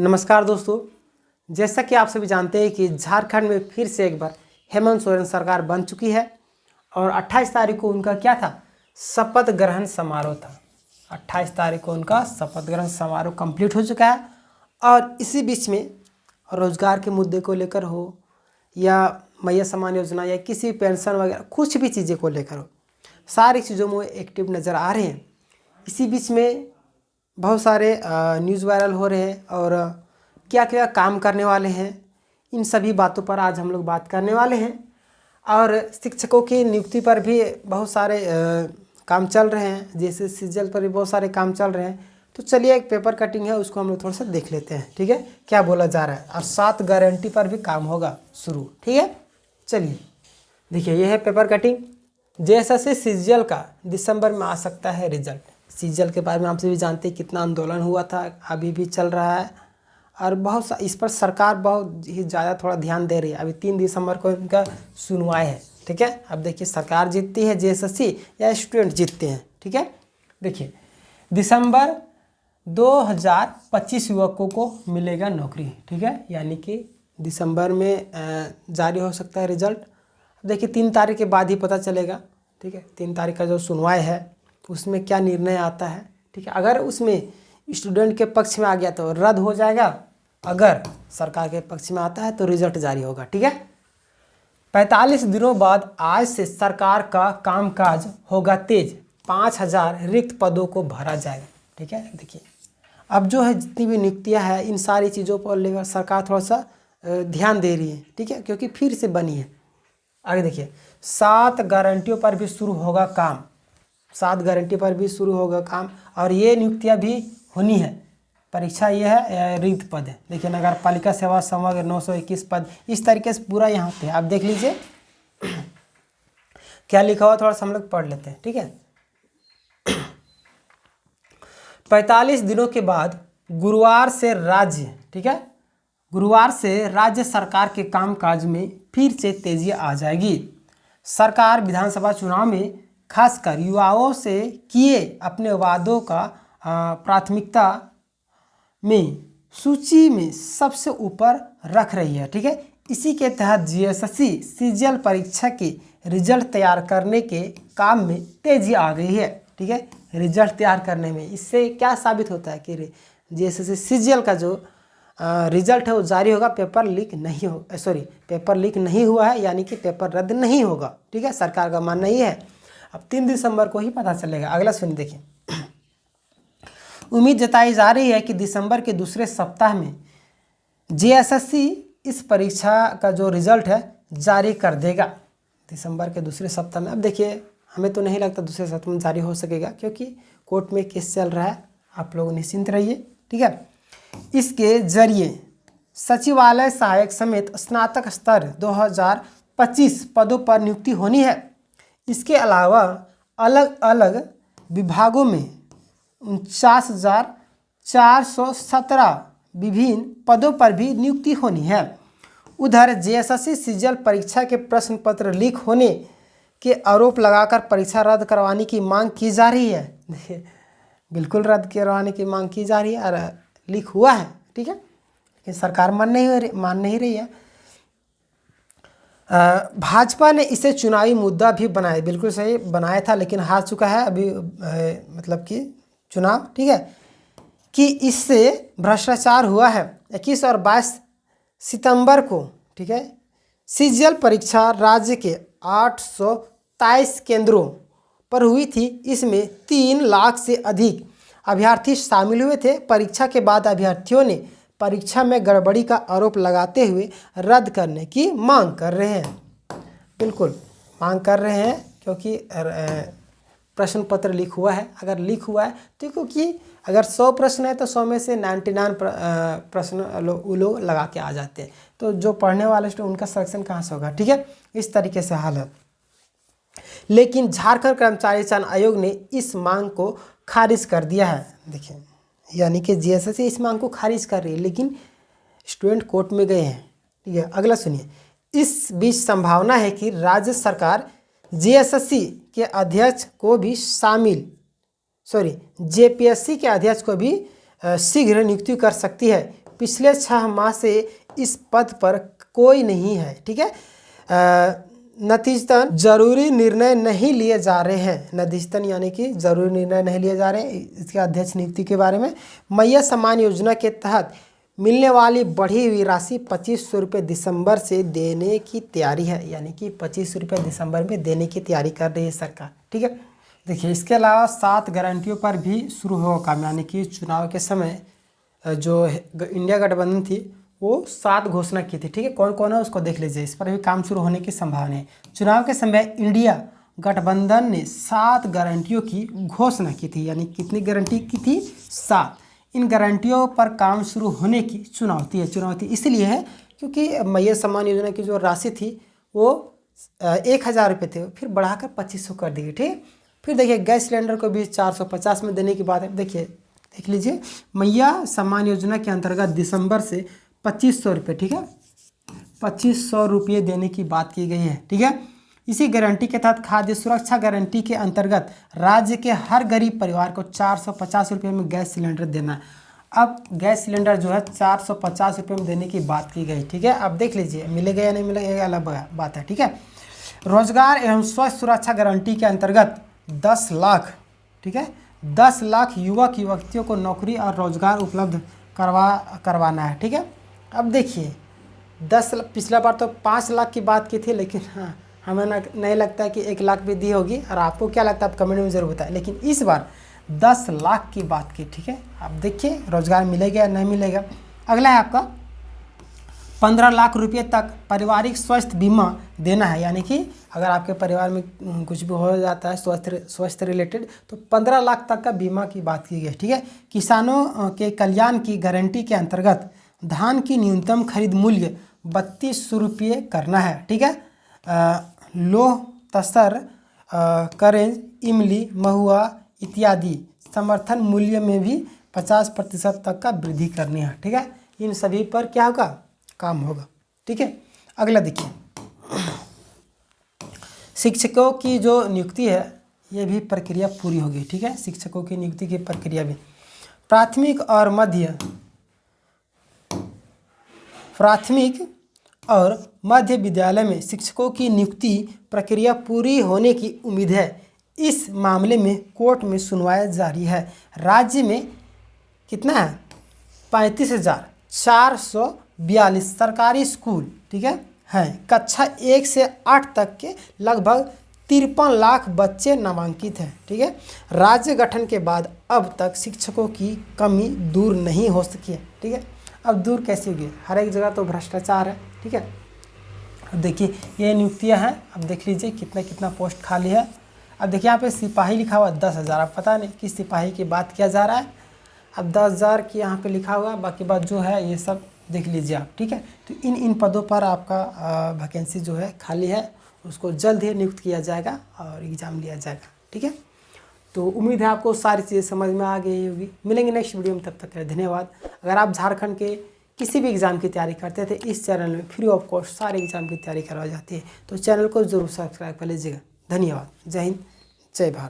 नमस्कार दोस्तों, जैसा कि आप सभी जानते हैं कि झारखंड में फिर से एक बार हेमंत सोरेन सरकार बन चुकी है और 28 तारीख को उनका क्या था, शपथ ग्रहण समारोह था। 28 तारीख को उनका शपथ ग्रहण समारोह कंप्लीट हो चुका है और इसी बीच में रोजगार के मुद्दे को लेकर हो या मैया सम्मान योजना या किसी पेंशन वगैरह कुछ भी चीज़ें को लेकर हो, सारी चीज़ों में एक्टिव नज़र आ रहे हैं। इसी बीच में बहुत सारे न्यूज़ वायरल हो रहे हैं और क्या क्या काम करने वाले हैं, इन सभी बातों पर आज हम लोग बात करने वाले हैं। और शिक्षकों की नियुक्ति पर भी बहुत सारे काम चल रहे हैं, जैसे सीजल पर भी बहुत सारे काम चल रहे हैं। तो चलिए, एक पेपर कटिंग है उसको हम लोग थोड़ा सा देख लेते हैं, ठीक है, क्या बोला जा रहा है। और 7 गारंटी पर भी काम होगा शुरू, ठीक है। चलिए देखिए, यह है पेपर कटिंग। जेएसएससी सीजीएल का दिसंबर में आ सकता है रिजल्ट। सीजीएल के बारे में आप सभी जानते हैं कितना आंदोलन हुआ था, अभी भी चल रहा है और बहुत इस पर सरकार बहुत ही ज़्यादा थोड़ा ध्यान दे रही है। अभी 3 दिसंबर को इनका सुनवाई है, ठीक है। अब देखिए, सरकार जीतती है जेएसएससी या स्टूडेंट जीतते हैं, ठीक है। देखिए, दिसंबर 2025 युवकों को मिलेगा नौकरी, ठीक है, यानी कि दिसंबर में जारी हो सकता है रिजल्ट। देखिए, 3 तारीख के बाद ही पता चलेगा, ठीक है। 3 तारीख का जो सुनवाई है उसमें क्या निर्णय आता है, ठीक है। अगर उसमें स्टूडेंट के पक्ष में आ गया तो रद्द हो जाएगा, अगर सरकार के पक्ष में आता है तो रिजल्ट जारी होगा, ठीक है। 45 दिनों बाद आज से सरकार का कामकाज होगा तेज, 5000 रिक्त पदों को भरा जाएगा, ठीक है। देखिए, अब जो है जितनी भी नियुक्तियां हैं, इन सारी चीज़ों पर लेकर सरकार थोड़ा सा ध्यान दे रही है, ठीक है, क्योंकि फिर से बनी है। आगे देखिए, 7 गारंटियों पर भी शुरू होगा काम, 7 गारंटी पर भी शुरू होगा काम और ये नियुक्तियां भी होनी है। परीक्षा ये है, रिक्त पद है। देखिए, नगर पालिका सेवा समग्र 921 पद, इस तरीके से पूरा यहाँ पे आप देख लीजिए क्या लिखा हुआ, थोड़ा सा हम लोग पढ़ लेते हैं, ठीक है। 45 दिनों के बाद गुरुवार से राज्य, ठीक है, गुरुवार से राज्य सरकार के कामकाज में फिर से तेजी आ जाएगी। सरकार विधानसभा चुनाव में खासकर युवाओं से किए अपने वादों का प्राथमिकता में सूची में सबसे ऊपर रख रही है, ठीक है। इसी के तहत जेएसएससी सीजीएल परीक्षा के रिजल्ट तैयार करने के काम में तेजी आ गई है, ठीक है। रिजल्ट तैयार करने में इससे क्या साबित होता है कि जेएसएससी सीजीएल का जो रिजल्ट है वो जारी होगा, पेपर लीक नहीं हो, पेपर लीक नहीं हुआ है, यानी कि पेपर रद्द नहीं होगा, ठीक है। सरकार का मानना ये है। अब 3 दिसंबर को ही पता चलेगा। अगला सुनिए, देखिए, उम्मीद जताई जा रही है कि दिसंबर के दूसरे सप्ताह में जेएसएससी इस परीक्षा का जो रिजल्ट है जारी कर देगा। दिसंबर के दूसरे सप्ताह में। अब देखिए, हमें तो नहीं लगता दूसरे सप्ताह में जारी हो सकेगा, क्योंकि कोर्ट में केस चल रहा है। आप लोग निश्चिंत रहिए, ठीक है। इसके जरिए सचिवालय सहायक समेत स्नातक स्तर 2025 पदों पर नियुक्ति होनी है। इसके अलावा अलग अलग विभागों में 49,417 विभिन्न पदों पर भी नियुक्ति होनी है। उधर जेएसएससी सीजीएल परीक्षा के प्रश्न पत्र लीक होने के आरोप लगाकर परीक्षा रद्द करवाने की मांग की जा रही है। देखिए, बिल्कुल रद्द करवाने की मांग की जा रही है और लीक हुआ है, ठीक है, लेकिन सरकार मान नहीं रही है। भाजपा ने इसे चुनावी मुद्दा भी बनाया, बिल्कुल सही बनाया था, लेकिन हार चुका है अभी मतलब कि चुनाव, ठीक है, कि इससे भ्रष्टाचार हुआ है। 21 और 22 सितंबर को, ठीक है, सीजीएल परीक्षा राज्य के 823 केंद्रों पर हुई थी। इसमें 3 लाख से अधिक अभ्यर्थी शामिल हुए थे। परीक्षा के बाद अभ्यर्थियों ने परीक्षा में गड़बड़ी का आरोप लगाते हुए रद्द करने की मांग कर रहे हैं। बिल्कुल मांग कर रहे हैं, क्योंकि प्रश्न पत्र लीक हुआ है। अगर लीक हुआ है तो क्योंकि अगर 100 प्रश्न है तो 100 में से 99 प्रश्न लोग लगा के आ जाते हैं, तो जो पढ़ने वाले स्टूडेंट उनका सिलेक्शन कहाँ से होगा, ठीक है। इस तरीके से हाल है। लेकिन झारखंड कर्मचारी चयन आयोग ने इस मांग को खारिज कर दिया है। देखिए, यानी कि जेएसएससी इस मांग को खारिज कर रही है, लेकिन स्टूडेंट कोर्ट में गए हैं, ठीक है। अगला सुनिए, इस बीच संभावना है कि राज्य सरकार जेएसएससी के अध्यक्ष को भी जेपीएससी के अध्यक्ष को भी शीघ्र नियुक्ति कर सकती है। पिछले 6 माह से इस पद पर कोई नहीं है। ठीक है, नतीजतन जरूरी निर्णय नहीं लिए जा रहे हैं। नतीजतन यानी कि जरूरी निर्णय नहीं लिए जा रहे हैं इसके अध्यक्ष नियुक्ति के बारे में। मैया सम्मान योजना के तहत मिलने वाली बढ़ी हुई राशि 2500 रुपये दिसंबर से देने की तैयारी है, यानी कि 2500 रुपये दिसंबर में देने की तैयारी कर रही है सरकार। ठीक है, देखिए इसके अलावा 7 गारंटियों पर भी शुरू होगा काम, यानी कि चुनाव के समय जो इंडिया गठबंधन थी वो 7 घोषणा की थी। ठीक है, कौन कौन है उसको देख लीजिए, इस पर भी काम शुरू होने की संभावना है। चुनाव के समय इंडिया गठबंधन ने 7 गारंटियों की घोषणा की थी, यानी कितनी गारंटी की थी? 7। इन गारंटियों पर काम शुरू होने की चुनौती इसलिए है क्योंकि मैया सम्मान योजना की जो राशि थी वो 1000 रुपये थे, फिर बढ़ाकर 2500 कर दी गई। ठीक, फिर देखिए गैस सिलेंडर को भी 450 में देने की बात है। देखिए देख लीजिए, मैया सम्मान योजना के अंतर्गत दिसंबर से 2500 रुपये, ठीक है, 2500 रुपये देने की बात की गई है। ठीक है, इसी गारंटी के तहत खाद्य सुरक्षा गारंटी के अंतर्गत राज्य के हर गरीब परिवार को 450 रुपये में गैस सिलेंडर देना है। अब गैस सिलेंडर जो है 450 रुपये में देने की बात की गई। ठीक है, अब देख लीजिए मिलेगा या नहीं मिलेगा अलग बात है। ठीक है, रोजगार एवं स्वास्थ्य सुरक्षा गारंटी के अंतर्गत 10 लाख, ठीक है, 10 लाख युवक युवतियों को नौकरी और रोजगार उपलब्ध करवाना है। ठीक है, अब देखिए 10, पिछला बार तो 5 लाख की बात की थी, लेकिन हाँ हमें नहीं लगता है कि 1 लाख भी दी होगी, और आपको क्या लगता है आप कमेंट में ज़रूर बताएं। लेकिन इस बार 10 लाख की बात की। ठीक है, अब देखिए रोजगार मिलेगा या नहीं मिलेगा। अगला है आपका 15 लाख रुपये तक पारिवारिक स्वास्थ्य बीमा देना है, यानी कि अगर आपके परिवार में कुछ भी हो जाता है स्वास्थ्य रिलेटेड तो 15 लाख तक का बीमा की बात की गई। ठीक है, किसानों के कल्याण की गारंटी के अंतर्गत धान की न्यूनतम खरीद मूल्य 3200 रुपये करना है। ठीक है, लोह तसर करेंज इमली महुआ इत्यादि समर्थन मूल्य में भी 50% तक का वृद्धि करनी है। ठीक है, इन सभी पर क्या होगा? काम होगा। ठीक है, अगला देखिए, शिक्षकों की जो नियुक्ति है ये भी प्रक्रिया पूरी होगी। ठीक है, शिक्षकों की नियुक्ति की प्रक्रिया भी प्राथमिक और मध्य विद्यालय में शिक्षकों की नियुक्ति प्रक्रिया पूरी होने की उम्मीद है। इस मामले में कोर्ट में सुनवाई जारी है। राज्य में कितना है? 35,442 सरकारी स्कूल, ठीक है, हैं। कक्षा 1 से 8 तक के लगभग 53 लाख बच्चे नामांकित हैं। ठीक है, राज्य गठन के बाद अब तक शिक्षकों की कमी दूर नहीं हो सकी है। ठीक है, अब दूर कैसे होगी? हर एक जगह तो भ्रष्टाचार है। ठीक है, अब देखिए ये नियुक्तियां हैं। अब देख लीजिए कितना पोस्ट खाली है। अब देखिए यहाँ पे सिपाही लिखा हुआ 10,000। अब पता नहीं किस सिपाही की बात किया जा रहा है। अब 10,000 की यहाँ पे लिखा हुआ, बाकी बात जो है ये सब देख लीजिए आप। ठीक है, तो इन पदों पर आपका वैकेंसी जो है खाली है, उसको जल्द ही नियुक्त किया जाएगा और एग्ज़ाम लिया जाएगा। ठीक है, तो उम्मीद है आपको सारी चीज़ें समझ में आ गई होगी। मिलेंगे नेक्स्ट वीडियो में, तब तक के लिए धन्यवाद। अगर आप झारखंड के किसी भी एग्ज़ाम की तैयारी करते थे, इस चैनल में फ्री ऑफ कॉस्ट सारे एग्ज़ाम की तैयारी करवाई जाती है, तो चैनल को ज़रूर सब्सक्राइब कर लीजिएगा। धन्यवाद। जय हिंद, जय भारत।